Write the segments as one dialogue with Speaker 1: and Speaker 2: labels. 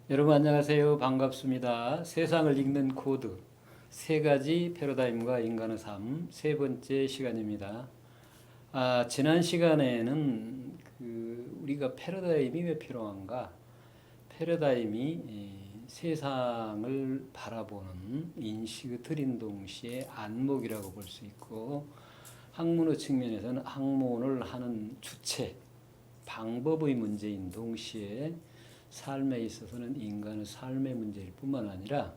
Speaker 1: 여러분 안녕하세요. 반갑습니다. 세상을 읽는 코드 세 가지 패러다임과 인간의 삶 세 번째 시간입니다. 지난 시간에는 우리가 패러다임이 왜 필요한가? 패러다임이 세상을 바라보는 인식을 드린 동시에 안목이라고 볼 수 있고, 학문의 측면에서는 학문을 하는 주체, 방법의 문제인 동시에 삶에 있어서는 인간의 삶의 문제일 뿐만 아니라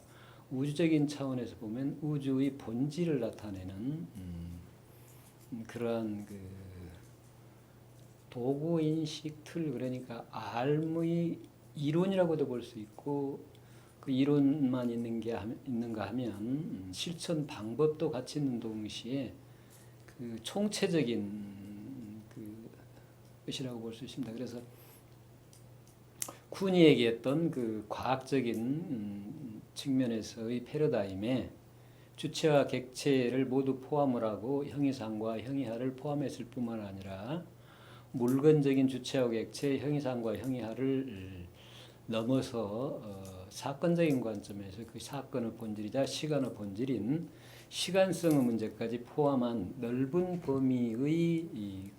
Speaker 1: 우주적인 차원에서 보면 우주의 본질을 나타내는 그러한 도구인식 틀, 그러니까 알의 이론이라고도 볼 수 있고, 그 이론만 있는가 하면 실천 방법도 같이 있는 동시에 그 총체적인 것이라고 볼 수 있습니다. 그래서 쿤이 얘기했던 그 과학적인 측면에서의 패러다임에 주체와 객체를 모두 포함을 하고 형이상과 형이하를 포함했을 뿐만 아니라 물건적인 주체와 객체, 형이상과 형이하를 넘어서 사건적인 관점에서 그 사건의 본질이자 시간의 본질인 시간성의 문제까지 포함한 넓은 범위의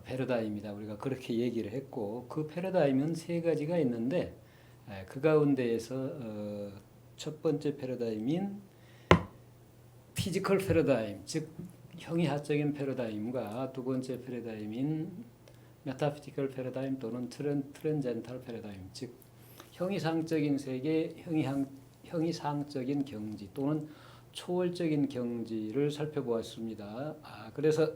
Speaker 1: 패러다임이다. 우리가 그렇게 얘기를 했고, 그 패러다임은 세 가지가 있는데 그 가운데에서 첫 번째 패러다임인 피지컬 패러다임, 즉 형이하적인 패러다임과 두 번째 패러다임인 메타피지컬 패러다임 또는 트랜젠탈 패러다임, 즉 형이상적인 세계, 형이상적인 경지 또는 초월적인 경지를 살펴보았습니다. 그래서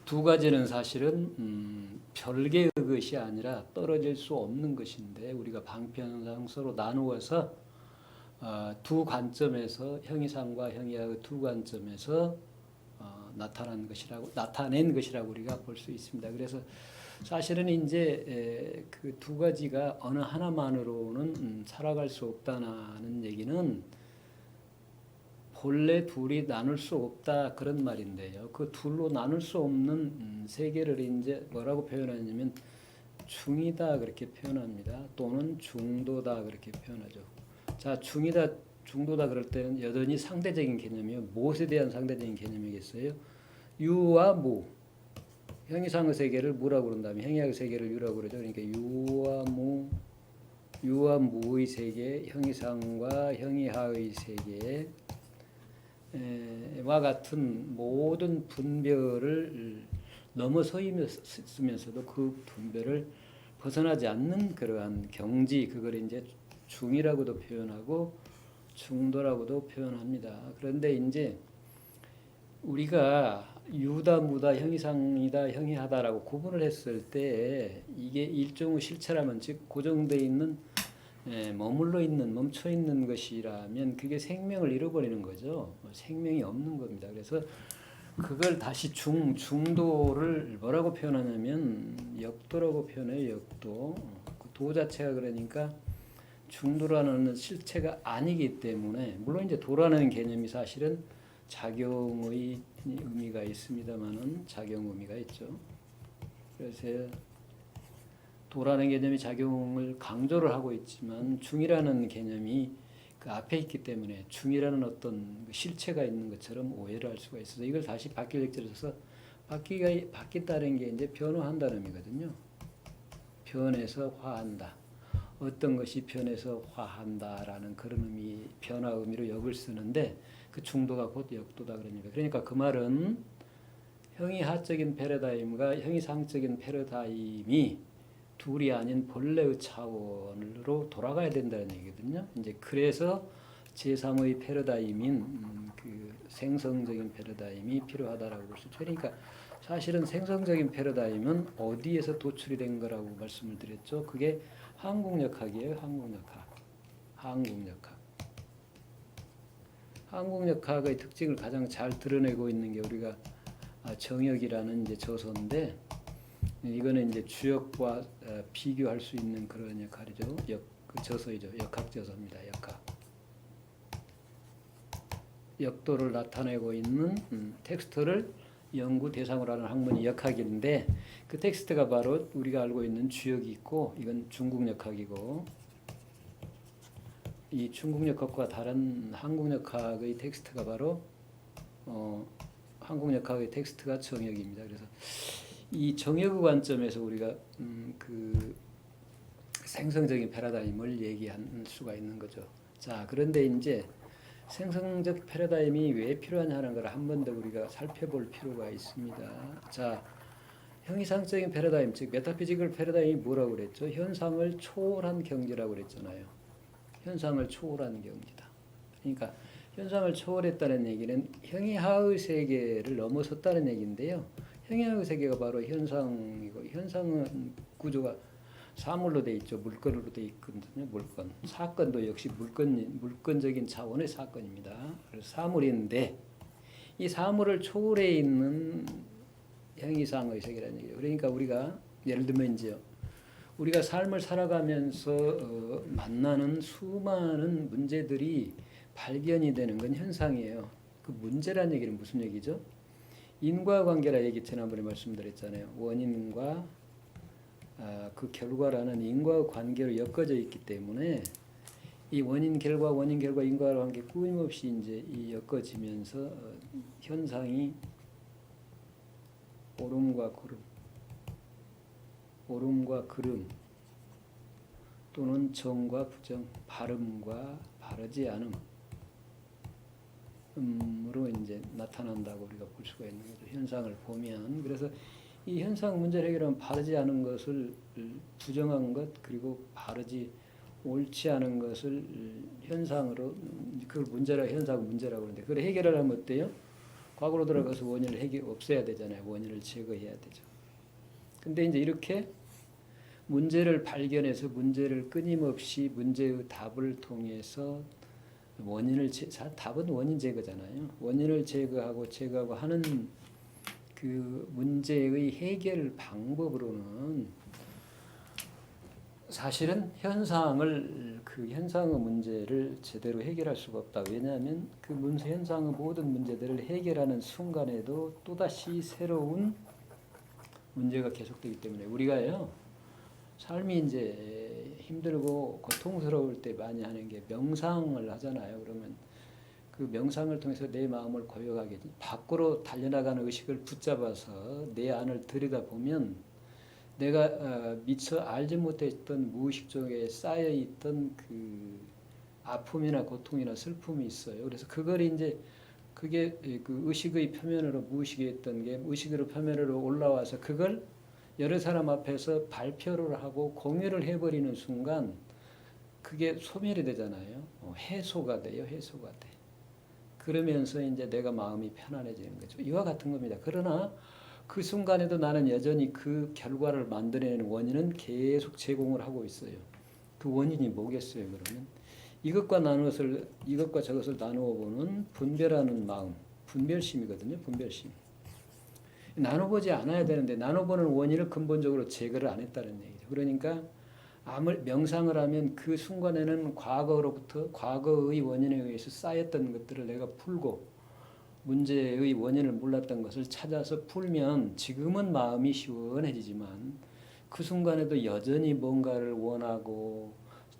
Speaker 1: 두 가지는 사실은 별개의 것이 아니라 떨어질 수 없는 것인데, 우리가 방편상 서로 나누어서 두 관점에서 형이상과 형이하의 두 관점에서 나타낸 것이라고 우리가 볼 수 있습니다. 그래서 사실은 이제 그 두 가지가 어느 하나만으로는 살아갈 수 없다는 얘기는 본래 둘이 나눌 수 없다 그런 말인데요. 그 둘로 나눌 수 없는 세계를 이제 뭐라고 표현하냐면 중이다 그렇게 표현합니다. 또는 중도다 그렇게 표현하죠. 자, 중이다, 중도다 그럴 때는 여전히 상대적인 개념이요. 무엇에 대한 상대적인 개념이겠어요? 유와 무. 형이상의 세계를 무라고 그런다면 형이하의 세계를 유라고 그러죠. 그러니까 유와 무의 세계, 형이상과 형이하의 세계 와 같은 모든 분별을 넘어서면서도 그 분별을 벗어나지 않는 그러한 경지, 그걸 이제 중이라고도 표현하고 중도라고도 표현합니다. 그런데 이제 우리가 유다, 무다, 형이상이다, 형이하다라고 구분을 했을 때 이게 일종의 실체라면, 즉 고정되어 있는 머물러 있는, 멈춰 있는 것이라면 그게 생명을 잃어버리는 거죠. 생명이 없는 겁니다. 그래서 그걸 다시 중도를 뭐라고 표현하냐면 역도라고 표현해요. 역도. 그 도 자체가 그러니까 중도라는 실체가 아니기 때문에, 물론 이제 도라는 개념이 사실은 작용의 의미가 있습니다만은 작용 의미가 있죠. 그래서 도라는 개념이 작용을 강조를 하고 있지만 중이라는 개념이 그 앞에 있기 때문에 중이라는 어떤 실체가 있는 것처럼 오해를 할 수가 있어서 이걸 다시 바뀔 역제를 써서 바뀐다는 게 이제 변화한다는 의미거든요. 변해서 화한다. 어떤 것이 변해서 화한다라는 그런 의미, 변화 의미로 역을 쓰는데 그 중도가 곧 역도다 그럽니다. 그러니까 그 말은 형이하적인 패러다임과 형이상적인 패러다임이 둘이 아닌 본래의 차원으로 돌아가야 된다는 얘기거든요. 이제 그래서 제3의 패러다임인 그 생성적인 패러다임이 필요하다라고 볼 수 있죠. 그러니까 사실은 생성적인 패러다임은 어디에서 도출이 된 거라고 말씀을 드렸죠. 그게 한국역학이에요. 한국역학의 특징을 가장 잘 드러내고 있는 게 우리가 정역이라는 이제 저서인데, 이거는 이제 주역과 비교할 수 있는 그런 역할이죠. 그 저서이죠. 역학 저서입니다. 역도를 나타내고 있는 텍스트를 연구 대상으로 하는 학문이 역학인데 그 텍스트가 바로 우리가 알고 있는 주역이 있고 이건 중국 역학이고 이 중국 역학과 다른 한국 역학의 텍스트가 바로 한국 역학의 텍스트가 정역입니다. 그래서 이 정역의 관점에서 우리가 그 생성적인 패러다임을 얘기할 수가 있는 거죠. 자, 그런데 이제 생성적 패러다임이 왜 필요하냐는 걸 한 번 더 우리가 살펴볼 필요가 있습니다. 자, 형이상적인 패러다임, 즉 메타피지컬 패러다임이 뭐라고 그랬죠? 현상을 초월한 경지라고 그랬잖아요. 현상을 초월한 경지다. 그러니까 현상을 초월했다는 얘기는 형이하의 세계를 넘어섰다는 얘기인데요. 형이하의 세계가 바로 현상이고 현상은 구조가 사물로 돼 있죠. 물건으로 돼 있거든요. 물건. 사건도 역시 물건적인 차원의 사건입니다. 그래서 사물인데 이 사물을 초월해 있는 형이상의 세계라는 얘기죠. 그러니까 우리가 예를 들면 이제 우리가 삶을 살아가면서 만나는 수많은 문제들이 발견이 되는 건 현상이에요. 그 문제란 얘기는 무슨 얘기죠? 인과관계라 얘기 지난번에 말씀드렸잖아요. 원인과 그 결과라는 인과관계로 엮어져 있기 때문에 이 원인 결과 인과관계 끊임없이 이제 이 엮어지면서 현상이 옳음과 그름 또는 정과 부정, 바름과 바르지 않음으로 이제 나타난다고 우리가 볼 수가 있는 거죠. 현상을 보면. 그래서 이 현상 문제를 해결하면 바르지 않은 것을 부정한 것 그리고 옳지 않은 것을 현상으로 그걸 현상 문제라고 그러는데 그걸 해결하려면 어때요? 과거로 돌아가서 원인을 없애야 되잖아요. 원인을 제거해야 되죠. 근데 이제 이렇게 문제를 발견해서 문제를 끊임없이 문제의 답을 통해서 답은 원인 제거잖아요. 원인을 제거하고 하는 그 문제의 해결 방법으로는 사실은 그 현상의 문제를 제대로 해결할 수가 없다. 왜냐하면 그 현상의 모든 문제들을 해결하는 순간에도 또다시 새로운 문제가 계속되기 때문에 우리가요 삶이 이제 힘들고 고통스러울 때 많이 하는 게 명상을 하잖아요. 그러면 그 명상을 통해서 내 마음을 고요하게 밖으로 달려나가는 의식을 붙잡아서 내 안을 들여다보면 내가 미처 알지 못했던 무의식 쪽에 쌓여있던 그 아픔이나 고통이나 슬픔이 있어요. 그래서 그게 그 의식의 표면으로 무의식에 있던 게 의식으로 표면으로 올라와서 그걸 여러 사람 앞에서 발표를 하고 공유를 해버리는 순간 그게 소멸이 되잖아요. 해소가 돼요. 해소가 돼. 그러면서 이제 내가 마음이 편안해지는 거죠. 이와 같은 겁니다. 그러나 그 순간에도 나는 여전히 그 결과를 만들어내는 원인은 계속 제공을 하고 있어요. 그 원인이 뭐겠어요, 그러면? 이것과 저것을 나누어 보는 분별하는 마음, 분별심이거든요, 분별심. 나눠보지 않아야 되는데 나눠보는 원인을 근본적으로 제거를 안 했다는 얘기죠. 그러니까 명상을 하면 그 순간에는 과거의 원인에 의해서 쌓였던 것들을 내가 풀고 문제의 원인을 몰랐던 것을 찾아서 풀면 지금은 마음이 시원해지지만 그 순간에도 여전히 뭔가를 원하고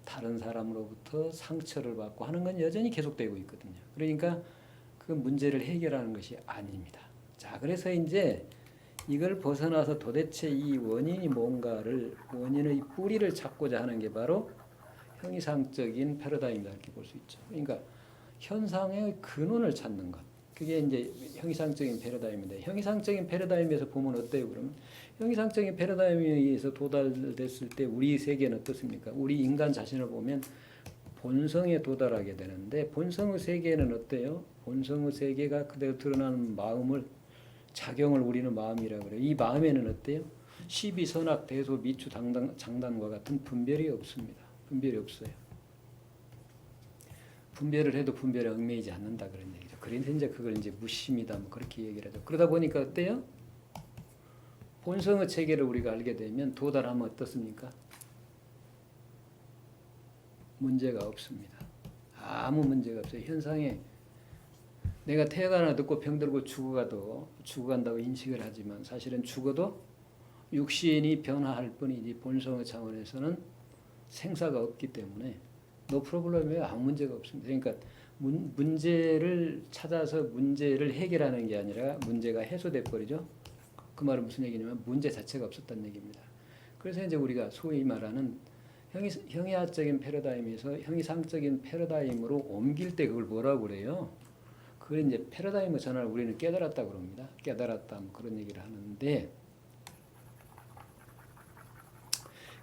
Speaker 1: 다른 사람으로부터 상처를 받고 하는 건 여전히 계속되고 있거든요. 그러니까 그 문제를 해결하는 것이 아닙니다. 자, 그래서 이제 이걸 벗어나서 도대체 이 원인이 원인의 뿌리를 찾고자 하는 게 바로 형이상적인 패러다임이다 이렇게 볼 수 있죠. 그러니까 현상의 근원을 찾는 것. 그게 이제 형이상적인 패러다임인데 형이상적인 패러다임에서 보면 어때요? 그러면 형이상적인 패러다임에 의해서 도달됐을 때 우리 세계는 어떻습니까? 우리 인간 자신을 보면 본성에 도달하게 되는데 본성의 세계는 어때요? 본성의 세계가 그대로 드러나는 작용을 우리는 마음이라고 그래요. 이 마음에는 어때요? 시비, 선악, 대소, 미추, 장단과 같은 분별이 없습니다. 분별이 없어요. 분별을 해도 분별에 얽매이지 않는다 그런 얘기죠. 그래서 이제 그걸 이제 무심이다 뭐 그렇게 얘기를 하죠. 그러다 보니까 어때요? 본성의 체계를 우리가 알게 되면 도달하면 어떻습니까? 문제가 없습니다. 아무 문제가 없어요. 현상에 내가 태어나 듣고 병들고 죽어간다고 인식을 하지만 사실은 죽어도 육신이 변화할 뿐이지 본성의 차원에서는 생사가 없기 때문에 노 프로블럼에 아무 문제가 없습니다. 그러니까 문제를 찾아서 문제를 해결하는 게 아니라 문제가 해소돼 버리죠. 그 말은 무슨 얘기냐면 문제 자체가 없었다는 얘기입니다. 그래서 이제 우리가 소위 말하는 형이하적인 패러다임에서 형이상적인 패러다임으로 옮길 때 그걸 뭐라고 그래요? 그걸 이제 패러다임의 전환을 우리는 깨달았다고 그럽니다. 깨달았다 뭐 그런 얘기를 하는데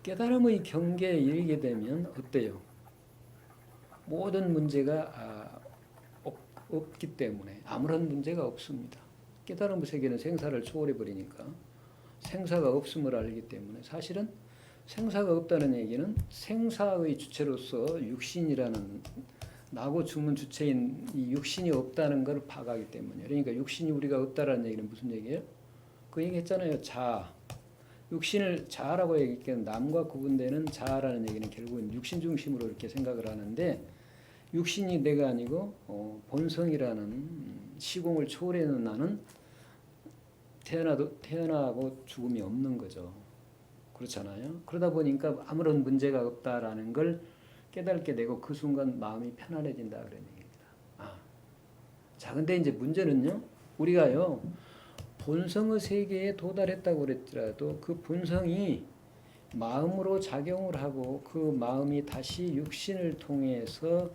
Speaker 1: 깨달음의 경계에 이르게 되면 어때요? 모든 문제가 없기 때문에 아무런 문제가 없습니다. 깨달음의 세계는 생사를 초월해 버리니까 생사가 없음을 알기 때문에 사실은 생사가 없다는 얘기는 생사의 주체로서 육신이라는 나고 죽는 주체인 이 육신이 없다는 걸 파악하기 때문이에요. 그러니까 육신이 우리가 없다라는 얘기는 무슨 얘기예요? 그 얘기 했잖아요. 자아. 육신을 자아라고 얘기하니까 남과 구분되는 자아라는 얘기는 결국은 육신 중심으로 이렇게 생각을 하는데 육신이 내가 아니고 본성이라는 시공을 초월해는 나는 태어나고 죽음이 없는 거죠. 그렇잖아요. 그러다 보니까 아무런 문제가 없다라는 걸 깨닫게 되고 그 순간 마음이 편안해진다 그런 얘기입니다. 자, 근데 이제 문제는요. 우리가요. 본성의 세계에 도달했다고 그랬더라도 그 본성이 마음으로 작용을 하고 그 마음이 다시 육신을 통해서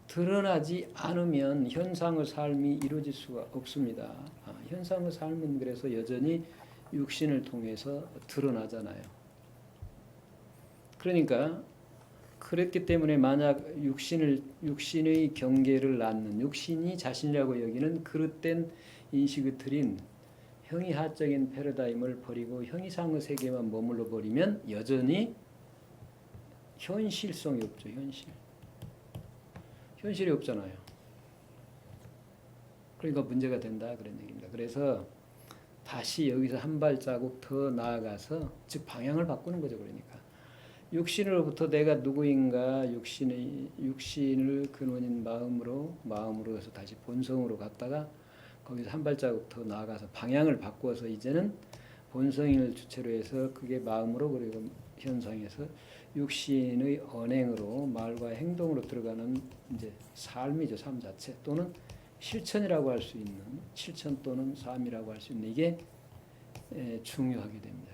Speaker 1: 드러나지 않으면 현상의 삶이 이루어질 수가 없습니다. 현상의 삶은 그래서 여전히 육신을 통해서 드러나잖아요. 그러니까 그랬기 때문에 만약 육신의 경계를 낳는 육신이 자신이라고 여기는 그릇된 인식을 들인 형이하적인 패러다임을 버리고 형이상의 세계만 머물러 버리면 여전히 현실성이 없죠. 현실이 없잖아요. 그러니까 문제가 된다 그런 얘기입니다. 그래서 다시 여기서 한 발자국 더 나아가서 즉 방향을 바꾸는 거죠. 그러니까 육신으로부터 내가 누구인가 육신을 근원인 마음으로서 다시 본성으로 갔다가 거기서 한 발자국 더 나아가서 방향을 바꾸어서 이제는 본성을 주체로 해서 그게 마음으로 그리고 현상에서 육신의 언행으로 말과 행동으로 들어가는 이제 삶이죠. 삶 자체 또는 실천이라고 할 수 있는 실천 또는 삶이라고 할 수 있는 이게 중요하게 됩니다.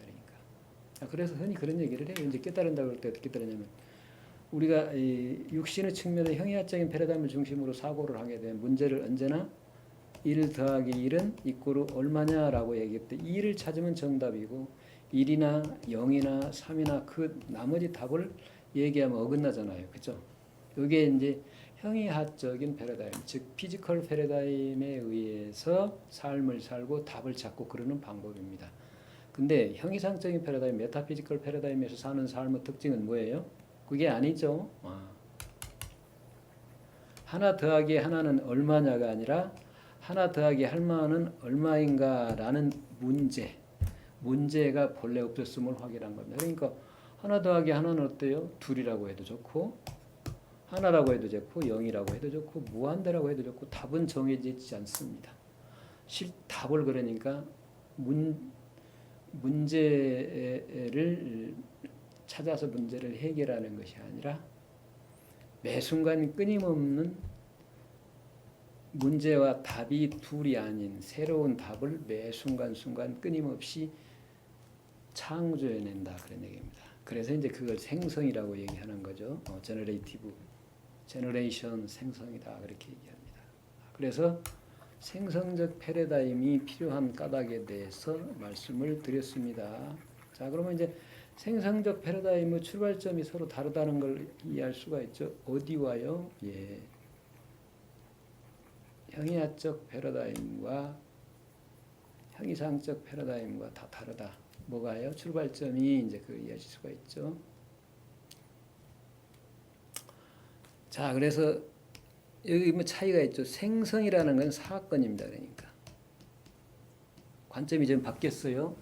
Speaker 1: 그러니까 그래서 흔히 그런 얘기를 해요. 이제 깨달은다고 할 때 어떻게 깨달으냐면 우리가 이 육신의 측면에 형이하적인 패러다임을 중심으로 사고를 하게 되면 문제를 언제나 1 더하기 1은 이꼬르 얼마냐라고 얘기할 때 2를 찾으면 정답이고 1이나 0이나 3이나 그 나머지 답을 얘기하면 어긋나잖아요. 그렇죠? 이게 이제 형이하적인 패러다임, 즉 피지컬 패러다임에 의해서 삶을 살고 답을 찾고 그러는 방법입니다. 근데 형이상적인 패러다임, 메타피지컬 패러다임에서 사는 삶의 특징은 뭐예요? 그게 아니죠. 하나 더하기 하나는 얼마냐가 아니라 하나 더하기 할만은 얼마인가라는 문제가 본래 없었음을 확인한 겁니다. 그러니까 하나 더하기 하나는 어때요? 둘이라고 해도 좋고 하나라고 해도 좋고 0이라고 해도 좋고 무한대라고 해도 좋고 답은 정해지지 않습니다. 답을 그러니까 문제를 찾아서 문제를 해결하는 것이 아니라 매 순간 끊임없는 문제와 답이 둘이 아닌 새로운 답을 매 순간 끊임없이 창조해낸다 그런 얘기입니다. 그래서 이제 그걸 생성이라고 얘기하는 거죠. 제너레이션 생성이다 그렇게 얘기합니다. 그래서 생성적 패러다임이 필요한 까닭에 대해서 말씀을 드렸습니다. 자, 그러면 이제 생성적 패러다임의 출발점이 서로 다르다는 걸 이해할 수가 있죠. 어디와요? 예. 형이하적 패러다임과 형이상적 패러다임과 다 다르다. 뭐가요? 출발점이 이제 그 이해하실 수가 있죠. 자, 그래서 여기 뭐 차이가 있죠. 생성이라는 건 사건입니다. 그러니까 관점이 좀 바뀌었어요.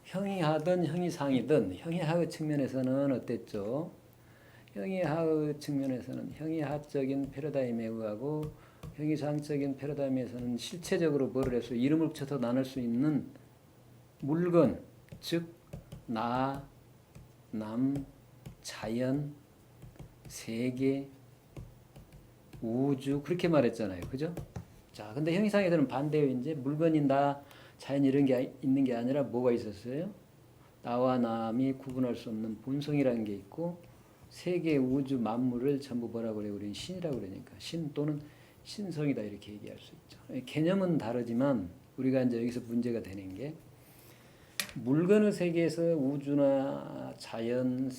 Speaker 1: 형이하든 형이상이든 형이하의 측면에서는 어땠죠? 형이하의 측면에서는 형이하적인 패러다임에 의하고 형이상적인 패러다임에서는 실체적으로 뭐를 해서 이름을 붙여서 나눌 수 있는 물건, 즉 나, 남, 자연, 세계, 우주 그렇게 말했잖아요. 그죠? 자, 근데 형이상에서는 반대로 이제 물건이 나, 자연 이런 게 있는 게 아니라 뭐가 있었어요? 나와 남이 구분할 수 없는 본성이라는 게 있고 세계, 우주, 만물을 전부 뭐라고 그래요? 우리는 신이라고 그러니까 신 또는 신성이다 이렇게 얘기할 수 있죠. 개념은 다르지만 우리가 이제 여기서 문제가 되는 게 물건의 세계에서 우주나 자연,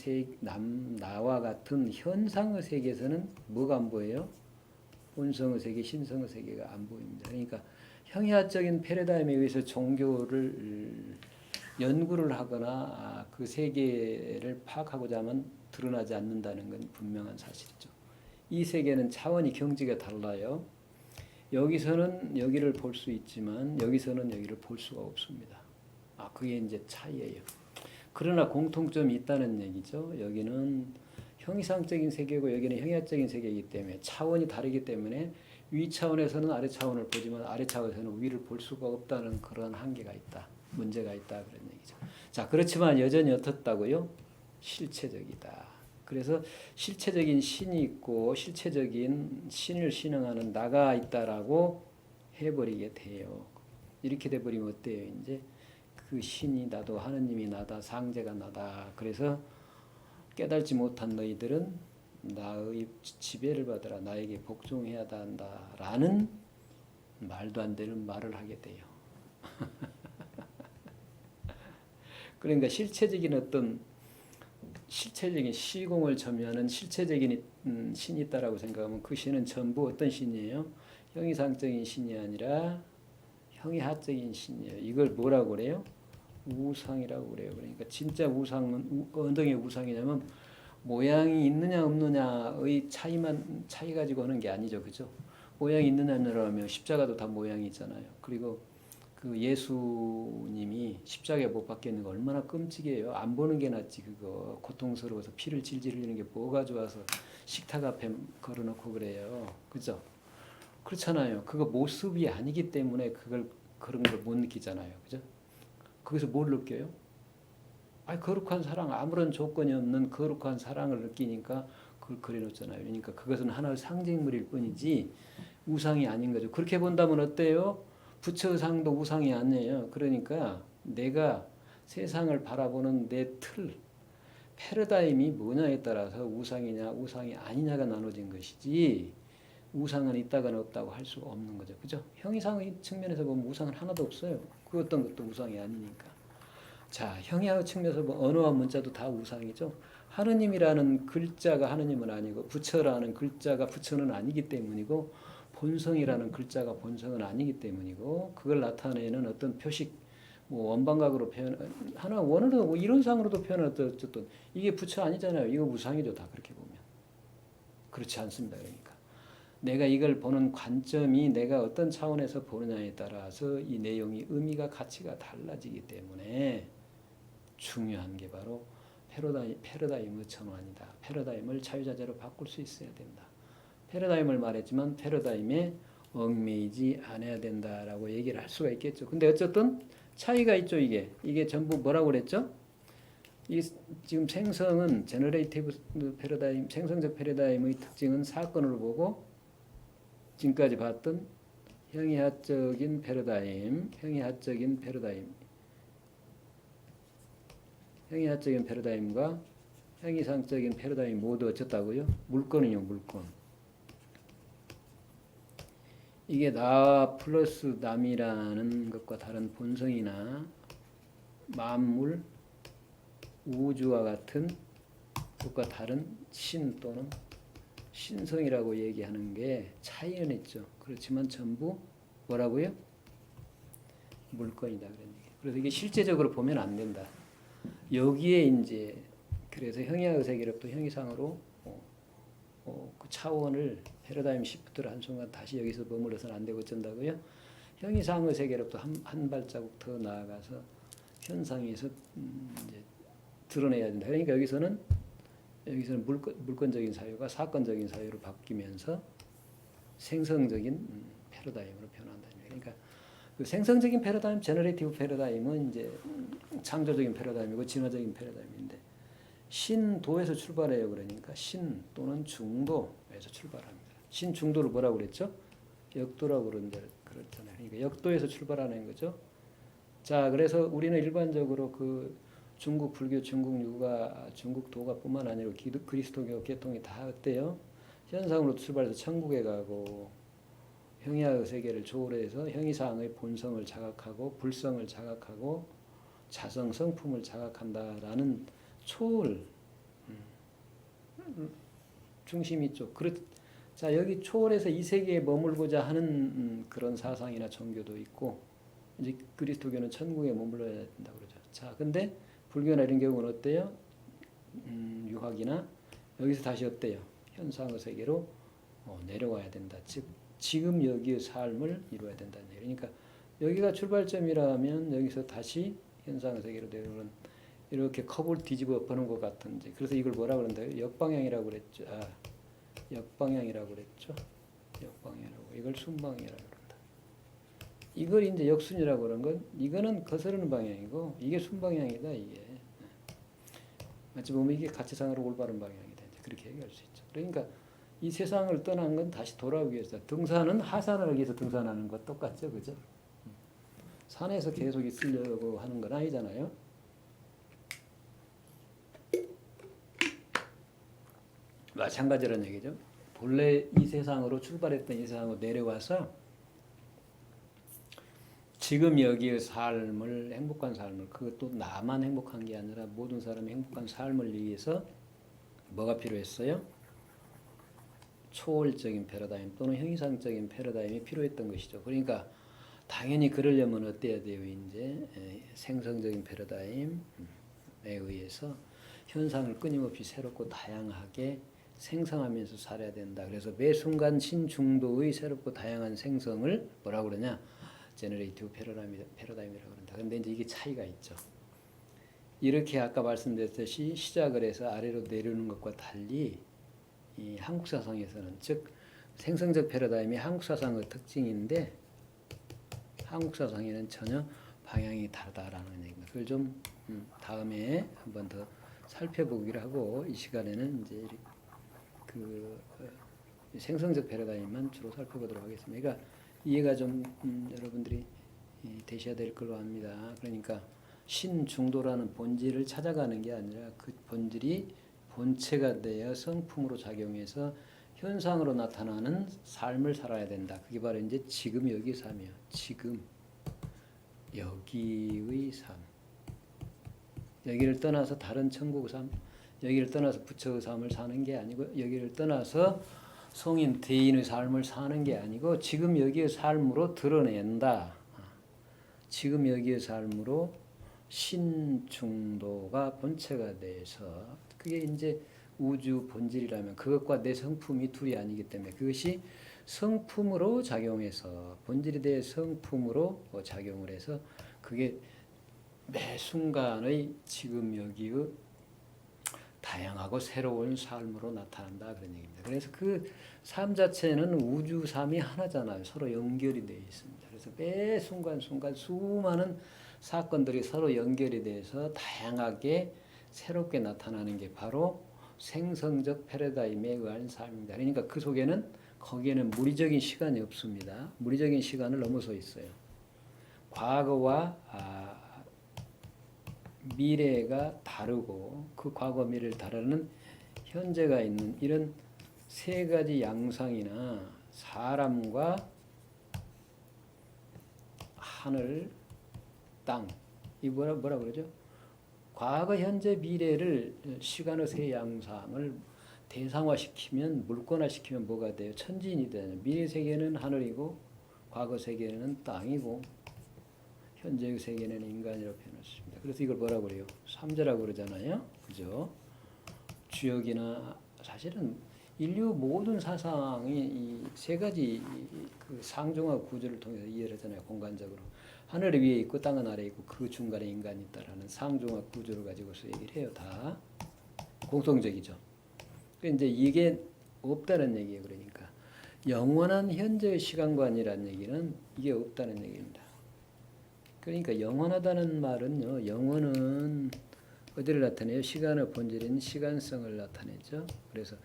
Speaker 1: 나와 같은 현상의 세계에서는 뭐가 안 보여요? 본성의 세계, 신성의 세계가 안 보입니다. 그러니까 형이화적인 패러다임에 의해서 종교를 연구를 하거나 그 세계를 파악하고자 하면 드러나지 않는다는 건 분명한 사실이죠. 이 세계는 차원이 경지가 달라요. 여기서는 여기를 볼 수 있지만 여기서는 여기를 볼 수가 없습니다. 그게 이제 차이예요. 그러나 공통점이 있다는 얘기죠. 여기는 형이상적인 세계고 여기는 형이화적인 세계이기 때문에 차원이 다르기 때문에 위 차원에서는 아래 차원을 보지만 아래 차원에서는 위를 볼 수가 없다는 그런 한계가 있다. 문제가 있다 그런 얘기죠. 자, 그렇지만 여전히 어떻다고요? 실체적이다. 그래서 실체적인 신이 있고 실체적인 신을 신앙하는 나가 있다라고 해버리게 돼요. 이렇게 돼버리면 어때요? 이제 그 신이 나도 하느님이 나다 상제가 나다. 그래서 깨달지 못한 너희들은 나의 지배를 받으라 나에게 복종해야 한다라는 말도 안 되는 말을 하게 돼요. 그러니까 실체적인 시공을 점유하는 실체적인 신이 있다라고 생각하면 그 신은 전부 어떤 신이에요? 형이상적인 신이 아니라 형이하적인 신이에요. 이걸 뭐라고 그래요? 우상이라고 그래요. 그러니까 진짜 우상은 어떤 게 우상이냐면 모양이 있느냐 없느냐의 차이 가지고 하는 게 아니죠. 그죠? 모양이 있느냐 없느냐면 십자가도 다 모양이 있잖아요. 그리고 그 예수님이 십자가에 못 박혀 있는 거 얼마나 끔찍해요. 안 보는 게 낫지 그거. 고통스러워서 피를 질질 흘리는 게 뭐가 좋아서 식탁 앞에 걸어놓고 그래요. 그죠? 그렇잖아요. 그거 모습이 아니기 때문에 그런 걸 못 느끼잖아요. 그죠? 거기서 뭘 느껴요? 거룩한 사랑, 아무런 조건이 없는 거룩한 사랑을 느끼니까 그걸 그려놓잖아요. 그러니까 그것은 하나의 상징물일 뿐이지 우상이 아닌 거죠. 그렇게 본다면 어때요? 부처상도 우상이 아니에요. 그러니까 내가 세상을 바라보는 내 틀, 패러다임이 뭐냐에 따라서 우상이냐 우상이 아니냐가 나눠진 것이지 우상은 있다거나 없다고 할 수가 없는 거죠. 그죠? 형이상의 측면에서 보면 우상은 하나도 없어요. 그 어떤 것도 우상이 아니니까. 자, 형이하고 측면에서 보면 언어와 문자도 다 우상이죠. 하느님이라는 글자가 하느님은 아니고 부처라는 글자가 부처는 아니기 때문이고 본성이라는 글자가 본성은 아니기 때문이고 그걸 나타내는 어떤 표식 원방각으로 표현 하나 원어로 뭐 이론상으로도 표현할 때 어쨌든 이게 부처 아니잖아요. 이거 우상이죠. 다 그렇게 보면. 그렇지 않습니다. 그러니까 내가 이걸 보는 관점이 내가 어떤 차원에서 보느냐에 따라서 이 내용이 의미가 가치가 달라지기 때문에 중요한 게 바로 패러다임의 전환이다. 패러다임을 자유자재로 바꿀 수 있어야 된다. 패러다임을 말했지만 패러다임에 얽매이지 않아야 된다라고 얘기를 할 수가 있겠죠. 근데 어쨌든 차이가 있죠. 이게 전부 뭐라고 그랬죠? 지금 생성은 제너레이티브 패러다임, 생성적 패러다임의 특징은 사건을 보고 지금까지 봤던 형이하적인 패러다임과 형이상적인 패러다임 모두 어쨌다고요? 물건이요, 물건. 이게 나 플러스 남이라는 것과 다른 본성이나 만물, 우주와 같은 것과 다른 신 또는 신성이라고 얘기하는 게 차이는 있죠. 그렇지만 전부 뭐라고요? 물건이다 그런 얘기. 그래서 이게 실제적으로 보면 안 된다. 여기에 이제 그래서 형이하의 세계로부터 형이상으로 그 차원을 패러다임 시프트를 한 순간 다시 여기서 머물러서는 안 되고 어쩐다고요? 형이상의 세계로부터 한 발자국 더 나아가서 현상에서 이제 드러내야 된다. 그러니까 여기서는 물건적인 사유가 사건적인 사유로 바뀌면서 생성적인 패러다임으로 변한다. 그러니까 그 생성적인 패러다임, 제너레이티브 패러다임은 이제 창조적인 패러다임이고 진화적인 패러다임인데 신도에서 출발해요. 그러니까 신 또는 중도에서 출발합니다. 신중도를 뭐라고 그랬죠? 역도라고 그랬잖아요. 그러니까 역도에서 출발하는 거죠. 자, 그래서 우리는 일반적으로 그 중국 불교, 중국 유가, 중국 도가뿐만 아니라 그리스도교 계통이 다 어때요? 현상으로 출발해서 천국에 가고 형이의 세계를 초월해서 형이상의 본성을 자각하고 불성을 자각하고 자성 성품을 자각한다라는 초월 중심이 있죠. 자, 여기 초월해서 이 세계에 머물고자 하는 그런 사상이나 종교도 있고 이제 그리스도교는 천국에 머물러야 된다 그러죠. 자, 근데 불교나 이런 경우는 어때요? 유학이나 여기서 다시 어때요? 현상의 세계로 내려와야 된다. 즉 지금 여기의 삶을 이루어야 된다는 얘기. 그러니까 여기가 출발점이라면 여기서 다시 현상의 세계로 내려오는 이렇게 컵을 뒤집어 엎는 것 같은지. 그래서 이걸 뭐라 그런다요? 역방향이라고 그랬죠. 역방향이라고 그랬죠. 역방향이라고. 이걸 순방향이라고 그런다. 이걸 이제 역순이라고 그런 건 이거는 거스르는 방향이고 이게 순방향이다. 이게 마치 보면 이게 가치상으로 올바른 방향이다. 이제 그렇게 얘기할 수 있죠. 그러니까 이 세상을 떠난 건 다시 돌아오기 위해서 등산은 하산을 하기 위해서 등산하는 것 똑같죠, 그죠? 산에서 계속 있으려고 하는 건 아니잖아요. 마찬가지라는 얘기죠. 본래 이 세상으로 출발했던 이 세상으로 내려와서 지금 여기의 삶을 행복한 삶을 그것도 나만 행복한 게 아니라 모든 사람이 행복한 삶을 위해서 뭐가 필요했어요? 초월적인 패러다임 또는 형이상적인 패러다임이 필요했던 것이죠. 그러니까 당연히 그러려면 어때야 돼요? 이제 생성적인 패러다임에 의해서 현상을 끊임없이 새롭고 다양하게 생성하면서 살아야 된다. 그래서 매 순간 신중도의 새롭고 다양한 생성을 뭐라고 그러냐? 제너레이티브 패러다임이라고 그런다. 그런데 이제 이게 차이가 있죠. 이렇게 아까 말씀드렸듯이 시작을 해서 아래로 내려오는 것과 달리 이 한국 사상에서는 즉 생성적 패러다임이 한국 사상의 특징인데 한국 사상에는 전혀 방향이 다르다라는 얘기입니다. 그걸 좀 다음에 한번 더 살펴보기로 하고 이 시간에는 이제 생성적 패러다임만 주로 살펴보도록 하겠습니다. 그러니까 이해가 좀 여러분들이 되셔야 될 걸로 압니다. 그러니까 신중도라는 본질을 찾아가는 게 아니라 그 본질이 본체가 되어 성품으로 작용해서 현상으로 나타나는 삶을 살아야 된다. 그게 바로 이제 지금 여기의 삶이에요. 지금 여기의 삶. 여기를 떠나서 다른 천국의 삶, 여기를 떠나서 부처의 삶을 사는 게 아니고 여기를 떠나서 성인, 대인의 삶을 사는 게 아니고 지금 여기의 삶으로 드러낸다. 지금 여기의 삶으로 신중도가 본체가 돼서 그게 이제 우주 본질이라면 그것과 내 성품이 둘이 아니기 때문에 그것이 성품으로 작용해서 본질에 대해 성품으로 작용을 해서 그게 매 순간의 지금 여기의 다양하고 새로운 삶으로 나타난다 그런 얘기입니다. 그래서 그 삶 자체는 우주 삶이 하나잖아요. 서로 연결이 되어 있습니다. 그래서 매 순간순간 수많은 사건들이 서로 연결이 돼서 다양하게 새롭게 나타나는 게 바로 생성적 패러다임에 의한 삶입니다. 그러니까 그 속에는 거기에는 물리적인 시간이 없습니다. 물리적인 시간을 넘어서 있어요. 과거와 미래가 다르고 그 과거 미래를 다루는 현재가 있는 이런 세 가지 양상이나 사람과 하늘, 땅, 이 뭐라 그러죠? 과거, 현재, 미래를 시간의 세 양상을 대상화시키면 물권화시키면 뭐가 돼요? 천지인이 되잖아요. 미래 세계는 하늘이고 과거 세계는 땅이고 현재의 세계는 인간이라고 표현했습니다. 그래서 이걸 뭐라고 그래요? 삼재라고 그러잖아요. 그죠? 주역이나 사실은 인류 모든 사상이 이 세 가지 그 상중하 구조를 통해서 이해를 하잖아요. 공간적으로. 하늘 위에 있고 땅은 아래에 있고 그 중간에 인간이 있다라는 상중하 구조를 가지고서 얘기를 해요. 다 공통적이죠. 그러니까 이제 이게 없다는 얘기예요. 그러니까 영원한 현재의 시간관이라는 얘기는 이게 없다는 얘기입니다. 그러니까 영원하다는 말은요, 영원은 어디를 나타내요? 시간의 본질인 시간성을 나타내죠. 그래서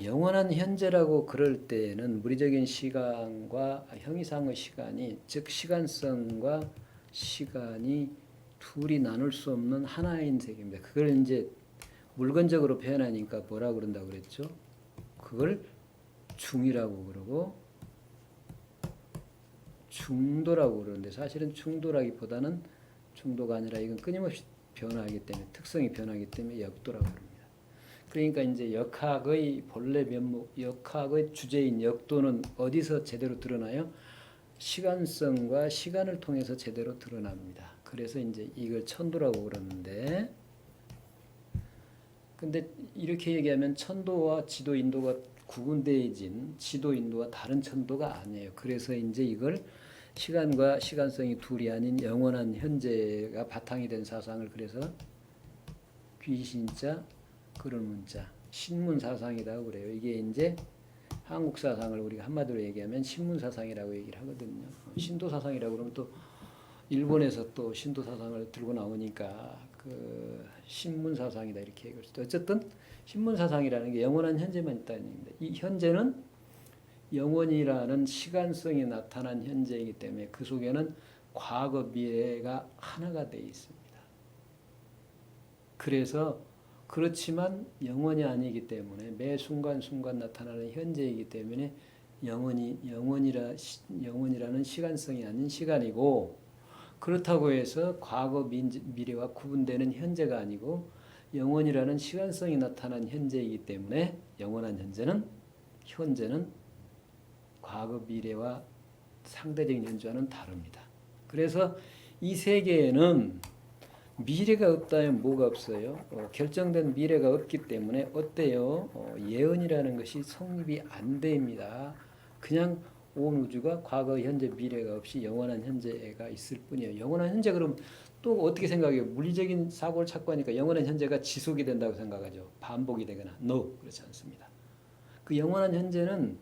Speaker 1: 영원한 현재라고 그럴 때에는 물리적인 시간과 형이상의 시간이, 즉 시간성과 시간이 둘이 나눌 수 없는 하나인 세계입니다. 그걸 이제 물건적으로 표현하니까 뭐라고 그런다고 그랬죠? 그걸 중이라고 그러고 중도라고 그러는데, 사실은 중도라기보다는 중도가 아니라 이건 끊임없이 변화하기 때문에, 특성이 변하기 때문에 역도라고 합니다. 그러니까 이제 역학의 본래 면목, 역학의 주제인 역도는 어디서 제대로 드러나요? 시간성과 시간을 통해서 제대로 드러납니다. 그래서 이제 이걸 천도라고 그러는데, 근데 이렇게 얘기하면 천도와 지도 인도가 구분되어진 지도 인도와 다른 천도가 아니에요. 그래서 이제 이걸 시간과 시간성이 둘이 아닌 영원한 현재가 바탕이 된 사상을, 그래서 귀신자 그런 문자 신문 사상이라고 그래요. 이게 이제 한국 사상을 우리가 한마디로 얘기하면 신문 사상이라고 얘기를 하거든요. 신도 사상이라고 그러면 또 일본에서 또 신도 사상을 들고 나오니까 그 신문 사상이다 이렇게 얘기할 수도. 어쨌든 신문 사상이라는 게 영원한 현재만 있다는 얘기입니다. 이 현재는 영원이라는 시간성이 나타난 현재이기 때문에 그 속에는 과거 미래가 하나가 되어 있습니다. 그래서 그렇지만 영원이 아니기 때문에 매 순간순간 나타나는 현재이기 때문에 영원이라는 시간성이 아닌 시간이고, 그렇다고 해서 과거 미래와 구분되는 현재가 아니고 영원이라는 시간성이 나타난 현재이기 때문에 영원한 현재는 과거 미래와 상대적인 현재와는 다릅니다. 그래서 이 세계에는 미래가 없다면 뭐가 없어요? 결정된 미래가 없기 때문에 어때요? 예언이라는 것이 성립이 안 됩니다. 그냥 온 우주가 과거, 현재, 미래가 없이 영원한 현재가 있을 뿐이에요. 영원한 현재 그럼 또 어떻게 생각해요? 물리적인 사고를 찾고 하니까 영원한 현재가 지속이 된다고 생각하죠. 반복이 되거나. No, 그렇지 않습니다. 그 영원한 현재는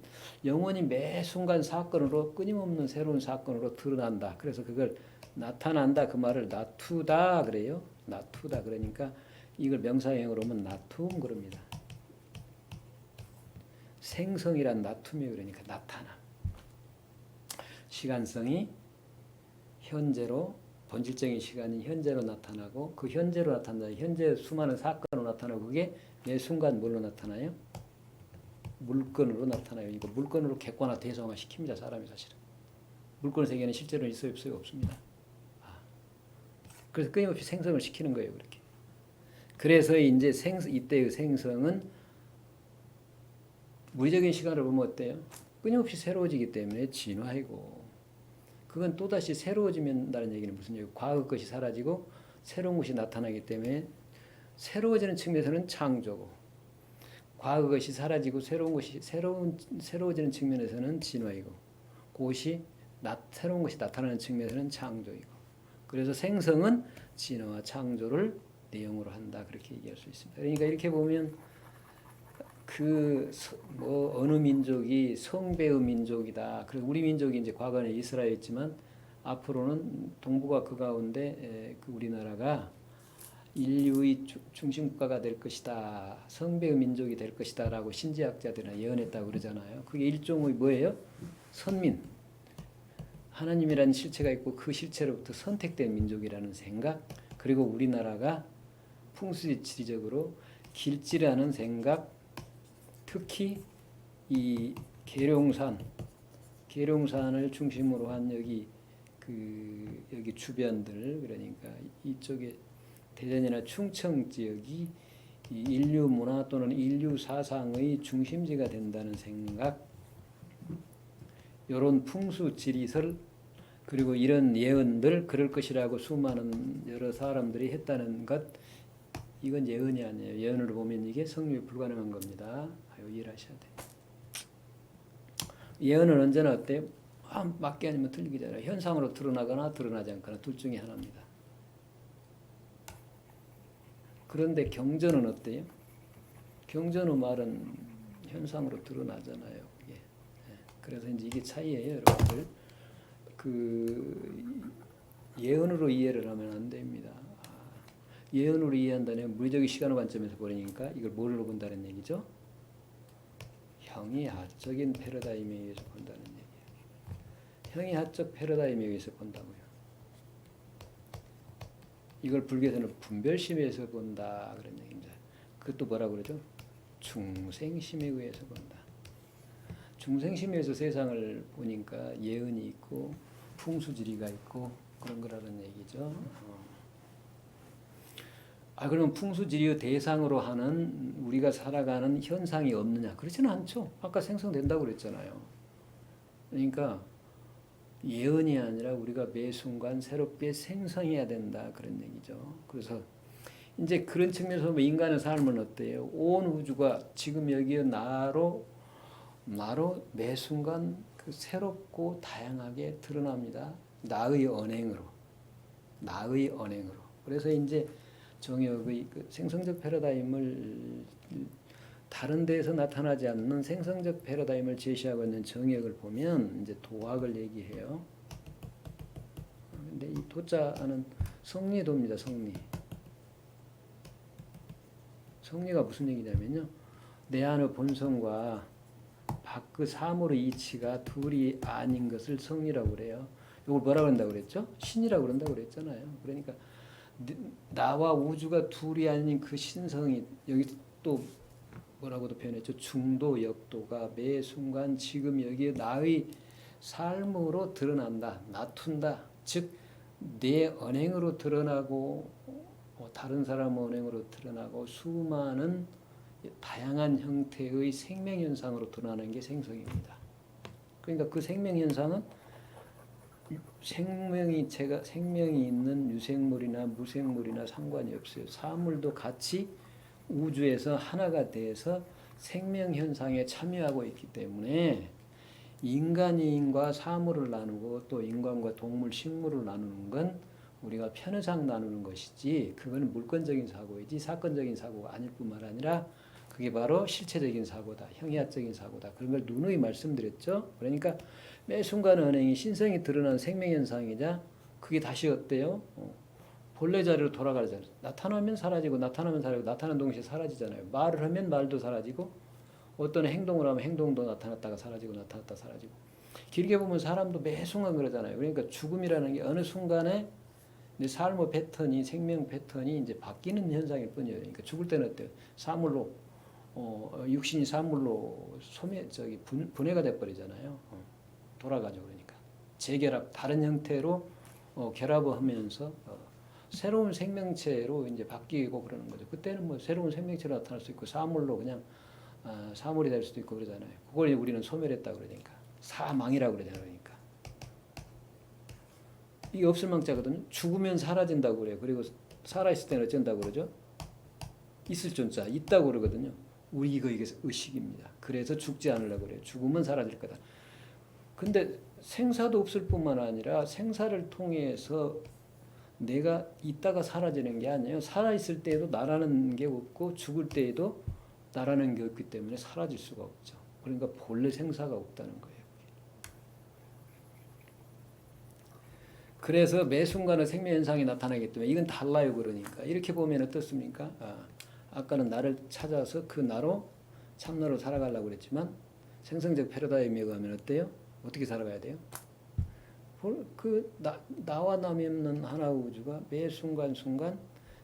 Speaker 1: 영원히 매 순간 사건으로, 끊임없는 새로운 사건으로 드러난다. 그래서 그걸 나타난다, 그 말을 나투다 그래요. 나투다 그러니까 이걸 명사형으로 하면 나툼 그럽니다. 생성이란 나툼이, 그러니까 나타남. 시간성이 현재로, 본질적인 시간인 현재로 나타나고, 그 현재로 나타난다. 현재 수많은 사건으로 나타나고, 그게 매 순간 뭘로 나타나요? 물건으로 나타나요. 이거 물건으로 객관화 대성화 시킵니다. 사람이 사실은. 물건 세계는 실제로 있어요, 없어요? 없습니다. 그래서 끊임없이 생성을 시키는 거예요, 그렇게. 그래서 이제 이때의 생성은 물리적인 시간을 보면 어때요? 끊임없이 새로워지기 때문에 진화이고, 그건 또다시 새로워진다는 얘기는 무슨 얘기예요? 과거 것이 사라지고 새로운 것이 나타나기 때문에 새로워지는 측면에서는 창조고, 과거 것이 사라지고 새로워지는 측면에서는 진화이고, 그것이 새로운 것이 나타나는 측면에서는 창조이고, 그래서 생성은 진화와 창조를 내용으로 한다, 그렇게 얘기할 수 있습니다. 그러니까 이렇게 보면 어느 민족이 성배의 민족이다. 그래서 우리 민족이 이제 과거에 이스라엘이었지만 앞으로는 동북아 그 가운데 우리나라가 인류의 중심국가가 될 것이다. 성배의 민족이 될 것이다라고 신지학자들은 예언했다고 그러잖아요. 그게 일종의 뭐예요? 선민. 하나님이라는 실체가 있고 그 실체로부터 선택된 민족이라는 생각, 그리고 우리나라가 풍수지리적으로 길지라는 생각, 특히 이 계룡산을 중심으로 한 여기 주변들, 그러니까 이쪽에 대전이나 충청 지역이 이 인류 문화 또는 인류 사상의 중심지가 된다는 생각, 이런 풍수지리설, 그리고 이런 예언들, 그럴 것이라고 수많은 여러 사람들이 했다는 것, 이건 예언이 아니에요. 예언을 보면 이게 성립이 불가능한 겁니다. 이해하셔야 돼요. 예언은 언제나 어때요? 맞게 아니면 틀리기 전에 현상으로 드러나거나 드러나지 않거나 둘 중에 하나입니다. 그런데 경전은 어때요? 경전의 말은 현상으로 드러나잖아요. 이게. 그래서 이제 이게 차이예요, 여러분들. 그 예언으로 이해를 하면 안 됩니다. 예언으로 이해한다면 물리적인 시간의 관점에서 보니까 이걸 뭘로 본다는 얘기죠? 형이하적인 패러다임에 의해서 본다는 얘기예요. 형이하적 패러다임에 의해서 본다고요. 이걸 불교에서는 분별심에서 본다 그런 얘기입니다. 그것도 뭐라고 그러죠? 중생심에 의해서 본다. 중생심에 의해서 세상을 보니까 예언이 있고 풍수지리가 있고 그런 거라는 얘기죠. 그러면 풍수지리의 대상으로 하는 우리가 살아가는 현상이 없느냐? 그렇지는 않죠. 아까 생성된다고 그랬잖아요. 그러니까 예언이 아니라 우리가 매 순간 새롭게 생성해야 된다 그런 얘기죠. 그래서 이제 그런 측면에서 보면 인간의 삶은 어때요? 온 우주가 지금 여기에 나로 매 순간 그 새롭고 다양하게 드러납니다. 나의 언행으로. 그래서 이제 정역의 그 생성적 패러다임을 다른 데에서 나타나지 않는 생성적 패러다임을 제시하고 있는 정역을 보면 이제 도학을 얘기해요. 근데 이 도자는 성리도입니다. 성리가 무슨 얘기냐면요. 내 안의 본성과 밖의 사물의 이치가 둘이 아닌 것을 성리라고 그래요. 이걸 뭐라고 한다고 그랬죠? 신이라고 그런다고 그랬잖아요. 그러니까 나와 우주가 둘이 아닌 그 신성이 여기 또 뭐라고도 표현했죠. 중도, 역도가 매 순간 지금 여기에 나의 삶으로 드러난다. 나툰다. 즉 내 언행으로 드러나고 다른 사람 언행으로 드러나고 수많은 다양한 형태의 생명현상으로 드러나는 게 생성입니다. 그러니까 그 생명현상은 생명이 있는 유생물이나 무생물이나 상관이 없어요. 사물도 같이 우주에서 하나가 돼서 생명현상에 참여하고 있기 때문에 인간과 사물을 나누고 또 인간과 동물, 식물을 나누는 건 우리가 편의상 나누는 것이지 그건 물건적인 사고이지 사건적인 사고가 아닐 뿐만 아니라 그게 바로 실체적인 사고다. 형이학적인 사고다. 그런 걸 누누이 말씀드렸죠. 그러니까 매 순간 언행이 신성이 드러나는 생명현상이자 그게 다시 어때요? 본래 자리로 돌아가잖아요. 나타나면 사라지고 나타나는 동시에 사라지잖아요. 말을 하면 말도 사라지고 어떤 행동을 하면 행동도 나타났다가 사라지고 나타났다 사라지고 길게 보면 사람도 매 순간 그러잖아요. 그러니까 죽음이라는 게 어느 순간에 내 삶의 패턴이 생명 패턴이 이제 바뀌는 현상일 뿐이에요. 그러니까 죽을 때는 어때요? 사물로 육신이 사물로 분해가 돼 버리잖아요. 돌아가죠. 그러니까 재결합 다른 형태로 결합을 하면서 새로운 생명체로 이제 바뀌고 그러는 거죠. 그때는 뭐 새로운 생명체로 나타날 수 있고 사물로 그냥 사물이 될 수도 있고 그러잖아요. 그걸 우리는 소멸했다 그러니까 사망이라고 그러잖아요. 그러니까 이게 없을 망자거든요. 죽으면 사라진다고 그래요. 그리고 살아있을 때는 어쩐다고 그러죠? 있을 존자 있다고 그러거든요. 우리 이게 의식입니다. 그래서 죽지 않으려고 그래요. 죽으면 사라질 거다. 근데 생사도 없을 뿐만 아니라 생사를 통해서 내가 있다가 사라지는 게 아니에요. 살아있을 때에도 나라는 게 없고 죽을 때에도 나라는 게 없기 때문에 사라질 수가 없죠. 그러니까 본래 생사가 없다는 거예요. 그래서 매 순간에 생명현상이 나타나기 때문에 이건 달라요. 그러니까 이렇게 보면 어떻습니까? 아까는 나를 찾아서 그 나로 참나로 살아가려고 그랬지만 생성적 패러다임에 의하면 어때요? 어떻게 살아가야 돼요? 나와 남이 없는 하나 우주가 매 순간순간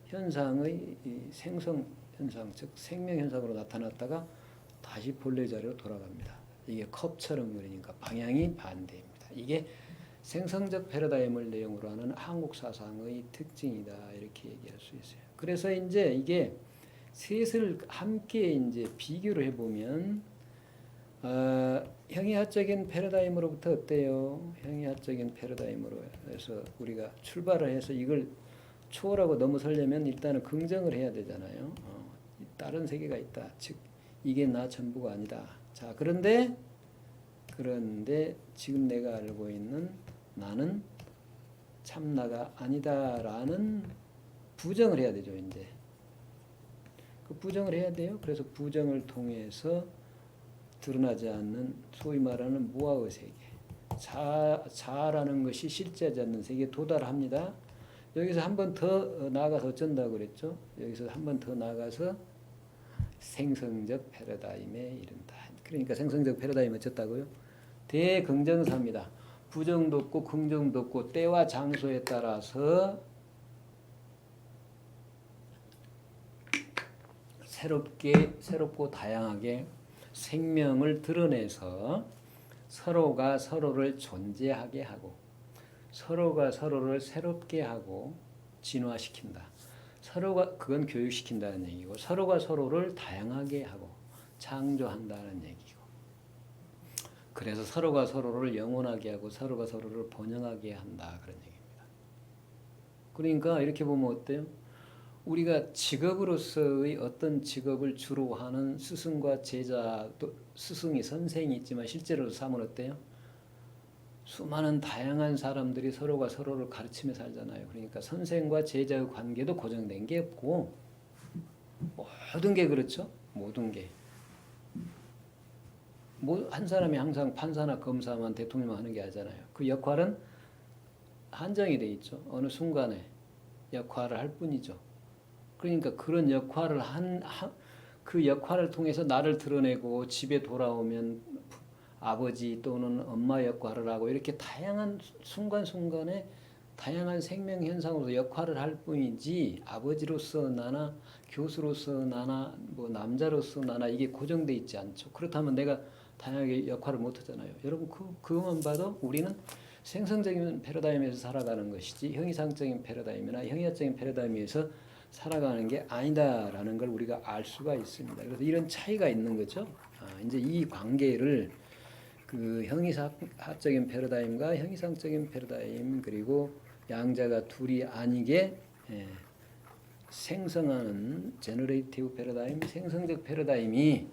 Speaker 1: 현상의 생성 현상, 즉 생명 현상으로 나타났다가 다시 본래 자리로 돌아갑니다. 이게 컵처럼 그러니까 방향이 반대입니다. 이게 생성적 패러다임을 내용으로 하는 한국 사상의 특징이다 이렇게 얘기할 수 있어요. 그래서 이제 이게 셋을 함께 이제 비교를 해보면 형이학적인 패러다임으로부터 어때요? 형이학적인 패러다임으로 해서 우리가 출발을 해서 이걸 초월하고 넘어서려면 일단은 긍정을 해야 되잖아요. 다른 세계가 있다. 즉 이게 나 전부가 아니다. 자 그런데 지금 내가 알고 있는 나는 참나가 아니다라는 부정을 해야 되죠. 이제 그 부정을 해야 돼요. 그래서 부정을 통해서 드러나지 않는 소위 말하는 무아의 세계, 자아라는 것이 실제하지 않는 세계에 도달합니다. 여기서 한 번 더 나아가서 어쩐다고 그랬죠? 여기서 한 번 더 나아가서 생성적 패러다임에 이른다. 그러니까 생성적 패러다임은 어쨌다고요? 대긍정사입니다. 부정도 없고 긍정도 없고 때와 장소에 따라서 새롭고 다양하게 생명을 드러내서 서로가 서로를 존재하게 하고 서로가 서로를 새롭게 하고 진화시킨다. 서로가 그건 교육시킨다는 얘기고 서로가 서로를 다양하게 하고 창조한다는 얘기고 그래서 서로가 서로를 영원하게 하고 서로가 서로를 번영하게 한다 그런 얘기입니다. 그러니까 이렇게 보면 어때요? 우리가 직업으로서의 어떤 직업을 주로 하는 스승과 제자, 또 스승이 선생이 있지만 실제로 삶은 어때요? 수많은 다양한 사람들이 서로가 서로를 가르치며 살잖아요. 그러니까 선생과 제자의 관계도 고정된 게 없고 모든 게 그렇죠. 모든 게. 뭐 한 사람이 항상 판사나 검사만 대통령만 하는 게 아니잖아요. 그 역할은 한정이 돼 있죠. 어느 순간에 역할을 할 뿐이죠. 그러니까 그런 역할을 그 역할을 통해서 나를 드러내고 집에 돌아오면 아버지 또는 엄마 역할을 하고 이렇게 다양한 순간순간에 다양한 생명 현상으로 역할을 할 뿐이지 아버지로서 나나 교수로서 나나 뭐 남자로서 나나 이게 고정돼 있지 않죠. 그렇다면 내가 다양하게 역할을 못 하잖아요. 여러분 그것만 봐도 우리는 생성적인 패러다임에서 살아가는 것이지 형이상적인 패러다임이나 형이화적인 패러다임에서 살아가는 게 아니다라는 걸 우리가 알 수가 있습니다. 그래서 이런 차이가 있는 거죠. 이제 이 관계를 그 형이사적인 패러다임과 형이상적인 패러다임 그리고 양자가 둘이 아니게 생성하는 제너레이티브 패러다임, 생성적 패러다임이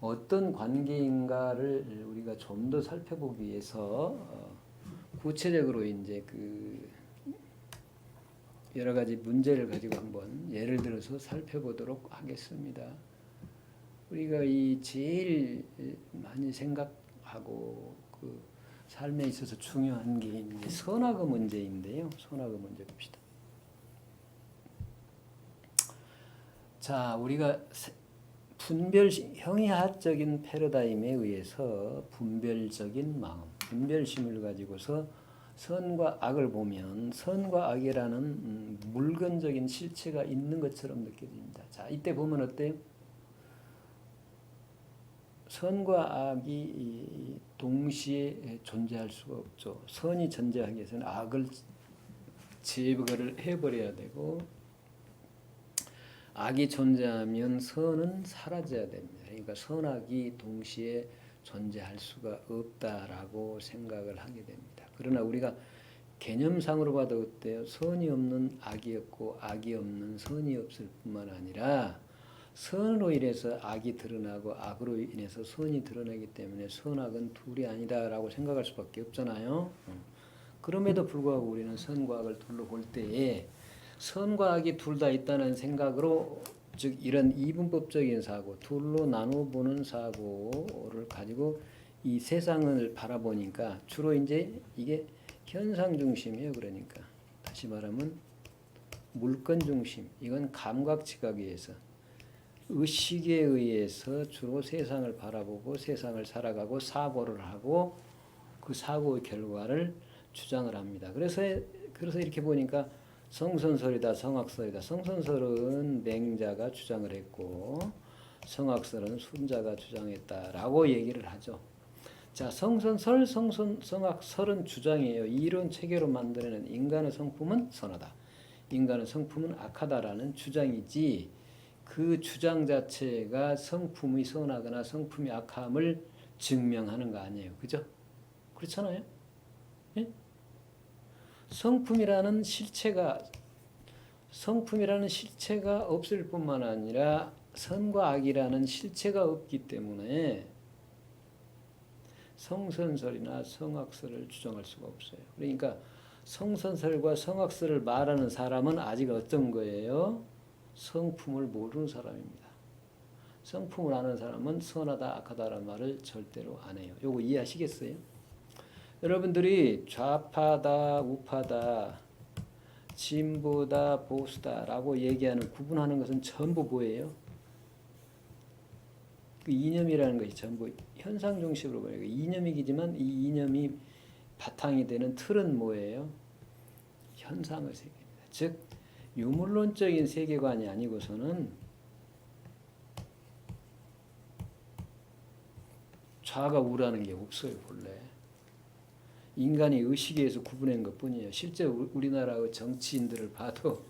Speaker 1: 어떤 관계인가를 우리가 좀 더 살펴보기 위해서 구체적으로 이제 그 여러 가지 문제를 가지고 한번 예를 들어서 살펴보도록 하겠습니다. 우리가 이 제일 많이 생각하고 그 삶에 있어서 중요한 게 이제 선악의 문제인데요. 선악의 문제 봅시다. 자, 우리가 형이하적인 패러다임에 의해서 분별적인 마음, 분별심을 가지고서 선과 악을 보면 선과 악이라는 물건적인 실체가 있는 것처럼 느껴집니다. 자, 이때 보면 어때요? 선과 악이 동시에 존재할 수가 없죠. 선이 존재하기 위해서는 악을 제거를 해버려야 되고 악이 존재하면 선은 사라져야 됩니다. 그러니까 선악이 동시에 존재할 수가 없다라고 생각을 하게 됩니다. 그러나 우리가 개념상으로 봐도 어때요? 선이 없는 악이 없고 악이 없는 선이 없을 뿐만 아니라 선으로 인해서 악이 드러나고 악으로 인해서 선이 드러나기 때문에 선악은 둘이 아니다라고 생각할 수밖에 없잖아요. 그럼에도 불구하고 우리는 선과 악을 둘로 볼 때에 선과 악이 둘 다 있다는 생각으로 즉 이런 이분법적인 사고, 둘로 나눠 보는 사고를 가지고 이 세상을 바라보니까 주로 이제 이게 현상 중심이에요. 그러니까 다시 말하면 물건 중심. 이건 감각 지각에 의해서 의식에 의해서 주로 세상을 바라보고 세상을 살아가고 사고를 하고 그 사고의 결과를 주장을 합니다. 그래서 이렇게 보니까 성선설이다, 성악설이다. 성선설은 맹자가 주장을 했고 성악설은 순자가 주장했다라고 얘기를 하죠. 자, 성선설, 성악설은 주장이에요. 이론 체계로 만들어낸 인간의 성품은 선하다, 인간의 성품은 악하다라는 주장이지 그 주장 자체가 성품이 선하거나 성품이 악함을 증명하는 거 아니에요. 그죠? 그렇잖아요? 예? 성품이라는 실체가 없을 뿐만 아니라 선과 악이라는 실체가 없기 때문에 성선설이나 성악설을 주장할 수가 없어요. 그러니까 성선설과 성악설을 말하는 사람은 아직 어떤 거예요? 성품을 모르는 사람입니다. 성품을 아는 사람은 선하다 악하다라는 말을 절대로 안 해요. 요거 이해하시겠어요? 여러분들이 좌파다 우파다 진보다 보수다라고 얘기하는 구분하는 것은 전부 뭐예요? 그 이념이라는 것이 전부 현상 중심으로 보여요. 이념이지만 이 이념이 바탕이 되는 틀은 뭐예요? 현상의 세계입니다. 즉 유물론적인 세계관이 아니고서는 좌가 우라는 게 없어요. 본래 인간이 의식에 의해서 구분한 것뿐이에요. 실제 우리나라의 정치인들을 봐도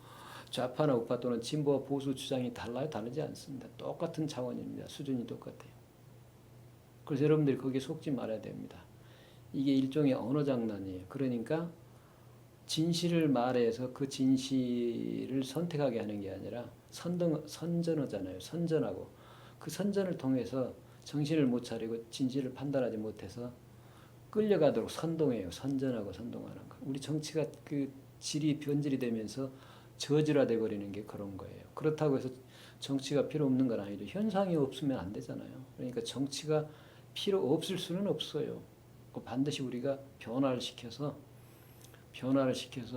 Speaker 1: 좌파나 우파 또는 진보와 보수 주장이 달라요? 다르지 않습니다. 똑같은 차원입니다. 수준이 똑같아요. 그래서 여러분들이 거기에 속지 말아야 됩니다. 이게 일종의 언어 장난이에요. 그러니까 진실을 말해서 그 진실을 선택하게 하는 게 아니라 선전하잖아요. 선전하고 그 선전을 통해서 정신을 못 차리고 진실을 판단하지 못해서 끌려가도록 선동해요. 선전하고 선동하는 거. 우리 정치가 그 질이 변질이 되면서 저질화돼 버리는 게 그런 거예요. 그렇다고 해서 정치가 필요 없는 건 아니죠. 현상이 없으면 안 되잖아요. 그러니까 정치가 필요 없을 수는 없어요. 반드시 우리가 변화를 시켜서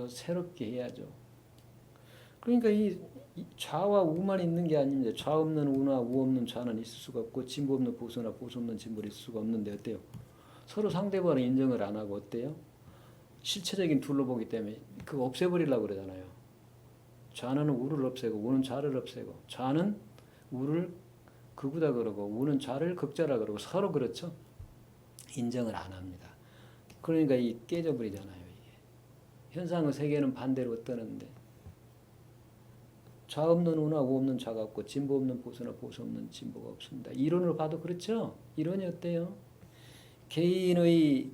Speaker 1: 새롭게 해야죠. 그러니까 이 좌와 우만 있는 게 아닙니다. 좌 없는 우나 우 없는 좌는 있을 수가 없고 진보 없는 보수나 보수 없는 진보는 있을 수가 없는데 어때요? 서로 상대방을 인정을 안 하고 어때요? 실체적인 둘로 보기 때문에 그거 없애버리려고 그러잖아요. 좌는 우를 없애고 우는 좌를 없애고 좌는 우를 극우다 그러고 우는 좌를 극자라 그러고 서로 그렇죠. 인정을 안 합니다. 그러니까 이 깨져버리잖아요. 이게 현상의 세계는 반대로 뜨는데 좌 없는 우나 우 없는 좌가 없고 진보 없는 보수나 보수 없는 진보가 없습니다. 이론으로 봐도 그렇죠. 이론이 어때요? 개인의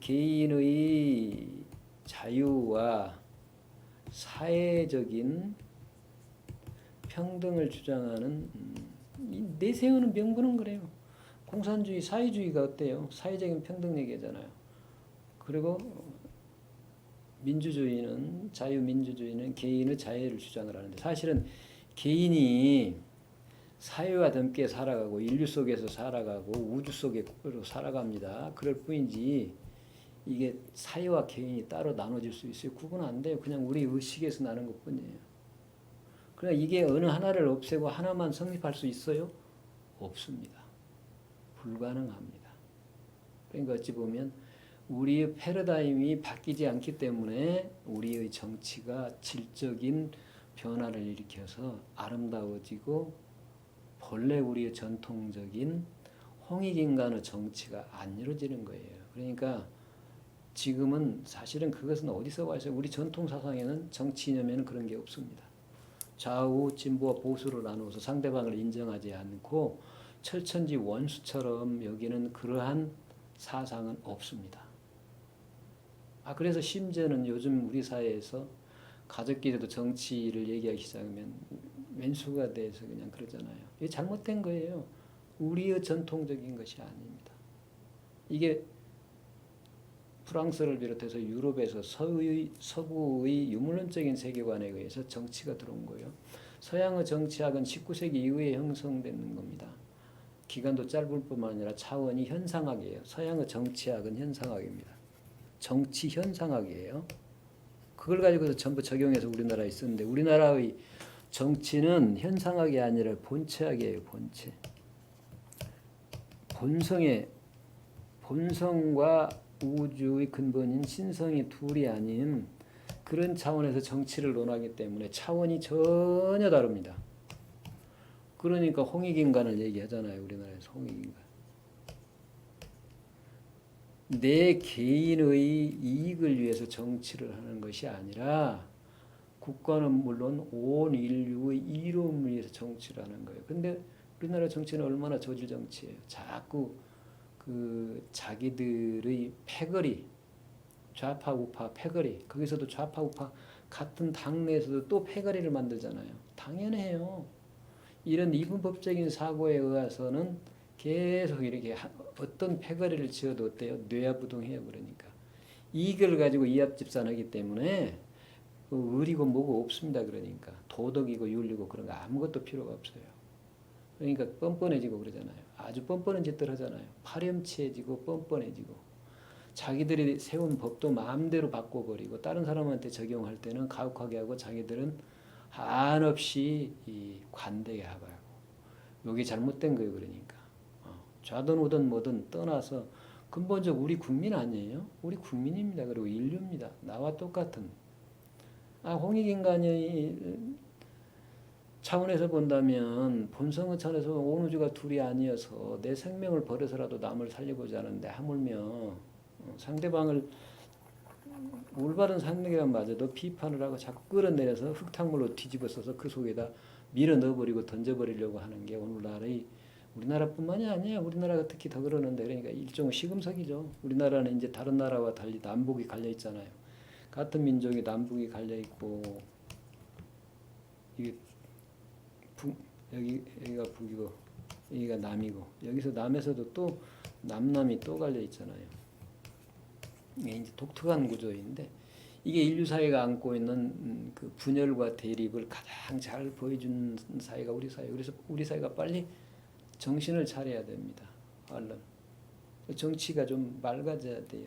Speaker 1: 자유와 사회적인 평등을 주장하는 내세우는 명분은 그래요. 공산주의, 사회주의가 어때요? 사회적인 평등 얘기하잖아요. 그리고 민주주의는 자유민주주의는 개인의 자유를 주장을 하는데 사실은 개인이 사회와 함께 살아가고 인류 속에서 살아가고 우주 속으로 살아갑니다. 그럴 뿐이지 이게 사회와 개인이 따로 나눠질 수 있어요? 구분 안 돼요. 그냥 우리 의식에서 나는 것뿐이에요. 그러나 이게 어느 하나를 없애고 하나만 성립할 수 있어요? 없습니다. 불가능합니다. 그러니까 어찌 보면 우리의 패러다임이 바뀌지 않기 때문에 우리의 정치가 질적인 변화를 일으켜서 아름다워지고 본래 우리의 전통적인 홍익인간의 정치가 안 이루어지는 거예요. 그러니까 지금은 사실은 그것은 어디서 와서 우리 전통 사상에는 정치 이념에는 그런 게 없습니다. 좌우 진보와 보수를 나누어서 상대방을 인정하지 않고 철천지 원수처럼 여기는 그러한 사상은 없습니다. 그래서 심지어는 요즘 우리 사회에서 가족끼리도 정치를 얘기하기 시작하면 왼수가 돼서 그냥 그러잖아요. 이게 잘못된 거예요. 우리의 전통적인 것이 아닙니다. 이게 프랑스를 비롯해서 유럽에서 서구의 유물론적인 세계관에 의해서 정치가 들어온 거예요. 서양의 정치학은 19세기 이후에 형성되는 겁니다. 기간도 짧을 뿐만 아니라 차원이 현상학이에요. 서양의 정치학은 현상학입니다. 정치 현상학이에요. 그걸 가지고서 전부 적용해서 우리나라에 쓰는데 우리나라의 정치는 현상학이 아니라 본체학이에요. 본체. 본성과 우주의 근본인 신성이 둘이 아닌 그런 차원에서 정치를 논하기 때문에 차원이 전혀 다릅니다. 그러니까 홍익인간을 얘기하잖아요. 우리나라에서 홍익인간. 내 개인의 이익을 위해서 정치를 하는 것이 아니라 국가는 물론 온 인류의 이로움을 위해서 정치를 하는 거예요. 근데 우리나라 정치는 얼마나 저질 정치예요. 자꾸 그 자기들의 패거리, 좌파 우파 패거리, 거기서도 좌파 우파 같은 당내에서도 또 패거리를 만들잖아요. 당연해요. 이런 이분법적인 사고에 의해서는 계속 이렇게 어떤 패거리를 지어도 어때요? 뇌야부동해요. 그러니까 이익을 가지고 이합집산하기 때문에 의리고 뭐고 없습니다. 그러니까 도덕이고 윤리고 그런 거 아무것도 필요가 없어요. 그러니까 뻔뻔해지고 그러잖아요. 아주 뻔뻔한 짓들 하잖아요. 파렴치해지고 뻔뻔해지고 자기들이 세운 법도 마음대로 바꿔버리고 다른 사람한테 적용할 때는 가혹하게 하고 자기들은 한없이 관대하게 하고 이게 잘못된 거예요. 그러니까 좌든 우든 뭐든 떠나서 근본적 우리 국민 아니에요? 우리 국민입니다. 그리고 인류입니다. 나와 똑같은 홍익인간의 차원에서 본다면 본성의 차원에서 온 우주가 둘이 아니어서 내 생명을 버려서라도 남을 살리고자 하는데 하물며 상대방을 올바른 상대방마저도 비판을 하고 자꾸 끌어내려서 흙탕물로 뒤집어 써서 그 속에다 밀어 넣어버리고 던져버리려고 하는 게 우리나라뿐만이 아니에요. 우리나라가 특히 더 그러는데 그러니까 일종의 시금석이죠. 우리나라는 이제 다른 나라와 달리 남북이 갈려 있잖아요. 같은 민족이 남북이 갈려 있고 이게 여기가 북이고 여기가 남이고 여기서 남에서도 또 남남이 또 갈려 있잖아요. 이게 이제 독특한 구조인데 이게 인류 사회가 안고 있는 그 분열과 대립을 가장 잘 보여준 사회가 우리 사회. 그래서 우리 사회가 빨리 정신을 차려야 됩니다. 얼른 정치가 좀 맑아져야 돼요.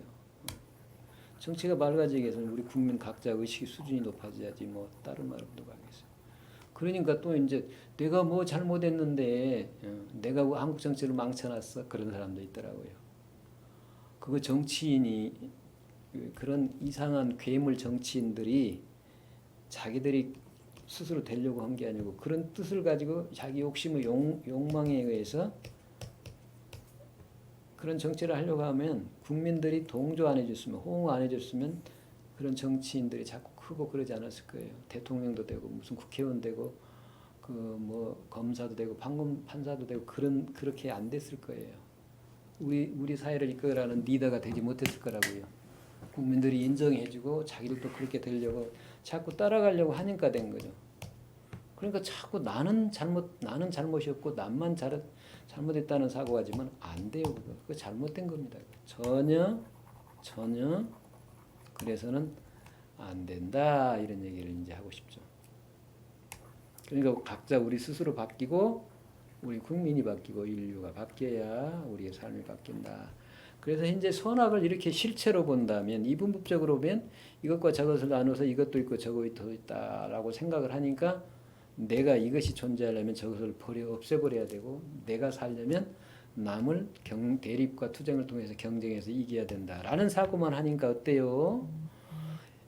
Speaker 1: 정치가 맑아지기 위해서는 우리 국민 각자 의식 수준이 높아져야지 뭐 다른 말은 누가 하겠어요. 그러니까 또 이제 내가 뭐 잘못했는데 내가 한국 정치를 망쳐놨어 그런 사람도 있더라고요. 그거 정치인이 그런 이상한 괴물 정치인들이 자기들이 스스로 되려고 한 게 아니고 그런 뜻을 가지고 자기 욕심의 욕망에 의해서 그런 정치를 하려고 하면 국민들이 동조 안 해줬으면 호응 안 해줬으면 그런 정치인들이 자꾸 크고 그러지 않았을 거예요. 대통령도 되고 무슨 국회의원 되고 그 뭐 검사도 되고 판사도 되고 그렇게 안 됐을 거예요. 우리 사회를 이끌어가는 리더가 되지 못했을 거라고요. 국민들이 인정해주고 자기들도 그렇게 되려고 자꾸 따라가려고 하니까 된 거죠. 그러니까 자꾸 나는 잘못이었고 남만 잘못했다는 사고가 지면 안 돼요. 그거 잘못된 겁니다. 전혀 그래서는 안 된다 이런 얘기를 이제 하고 싶죠. 그러니까 각자 우리 스스로 바뀌고 우리 국민이 바뀌고 인류가 바뀌어야 우리의 삶이 바뀐다. 그래서 현재 선악을 이렇게 실체로 본다면 이분법적으로 보면 이것과 저것을 나눠서 이것도 있고 저것도 있다라고 생각을 하니까 내가 이것이 존재하려면 저것을 없애버려야 되고 내가 살려면 남을 대립과 투쟁을 통해서 경쟁해서 이겨야 된다라는 사고만 하니까 어때요?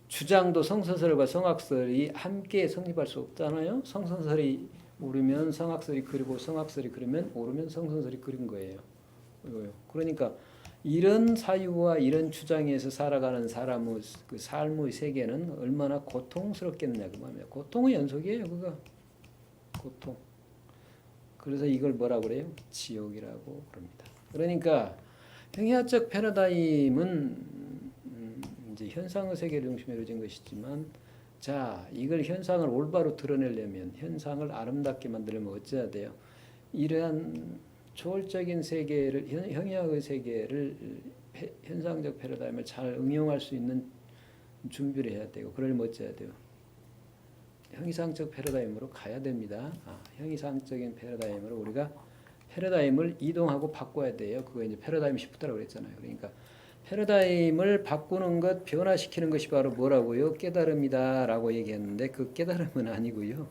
Speaker 1: 주장도 성선설과 성악설이 함께 성립할 수 없잖아요. 성선설이 오르면 성악설이 그리고 성악설이 그러면 오르면 성선설이 그린 거예요. 그러니까 이런 사유와 이런 주장에서 살아가는 사람의 그 삶의 세계는 얼마나 고통스럽겠느냐 그 말이에요. 고통의 연속이에요, 그거. 고통. 그래서 이걸 뭐라 그래요? 지옥이라고 그럽니다. 그러니까 행위학적 패러다임은 이제 현상의 세계를 중심으로 이루어진 것이지만, 자, 이걸 현상을 올바로 드러내려면, 현상을 아름답게 만들려면 어찌해야 돼요? 이러한 초월적인 세계를, 형이학의 세계를 현상적 패러다임을 잘 응용할 수 있는 준비를 해야 되고, 그러려면 어찌해야 돼요? 형이상적 패러다임으로 가야 됩니다. 형이상적인 패러다임으로 우리가 패러다임을 이동하고 바꿔야 돼요. 그거 이제 패러다임 시프트라고 그랬잖아요. 그러니까 패러다임을 바꾸는 것, 변화시키는 것이 바로 뭐라고요? 깨달음이다라고 얘기했는데 그 깨달음은 아니고요.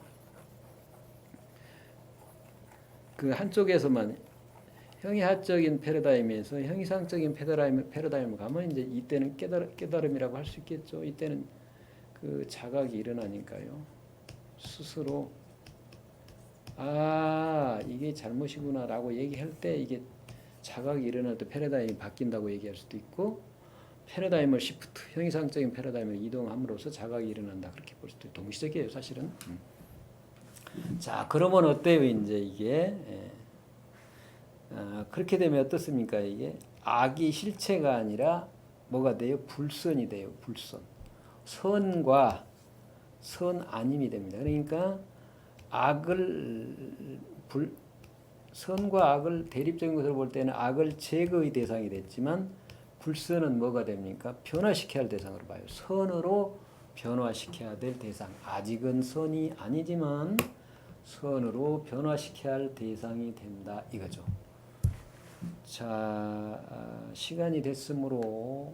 Speaker 1: 그 한쪽에서만 형이하적인 패러다임에서 형이상적인 패러다임을 가면 이제 이때는 깨달음이라고 할 수 있겠죠. 이때는 그 자각이 일어나니까요. 스스로 이게 잘못이구나라고 얘기할 때 이게 자각이 일어날 때 패러다임이 바뀐다고 얘기할 수도 있고 패러다임을 시프트, 형이상적인 패러다임을 이동함으로써 자각이 일어난다 그렇게 볼 수도 있고 동시적이에요 사실은. 자 그러면 어때요 이제 이게 그렇게 되면 어떻습니까 이게 악이 실체가 아니라 뭐가 돼요? 불선이 돼요. 불선. 선과 선 아님이 됩니다. 그러니까 선과 악을 대립적인 것으로 볼 때는 악을 제거의 대상이 됐지만 불선은 뭐가 됩니까? 변화시켜야 할 대상으로 봐요. 선으로 변화시켜야 될 대상. 아직은 선이 아니지만 선으로 변화시켜야 할 대상이 된다 이거죠. 자, 시간이 됐으므로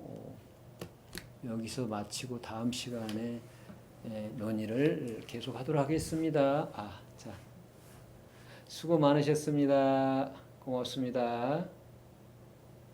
Speaker 1: 여기서 마치고 다음 시간에 논의를 계속하도록 하겠습니다. 자, 수고 많으셨습니다. 고맙습니다.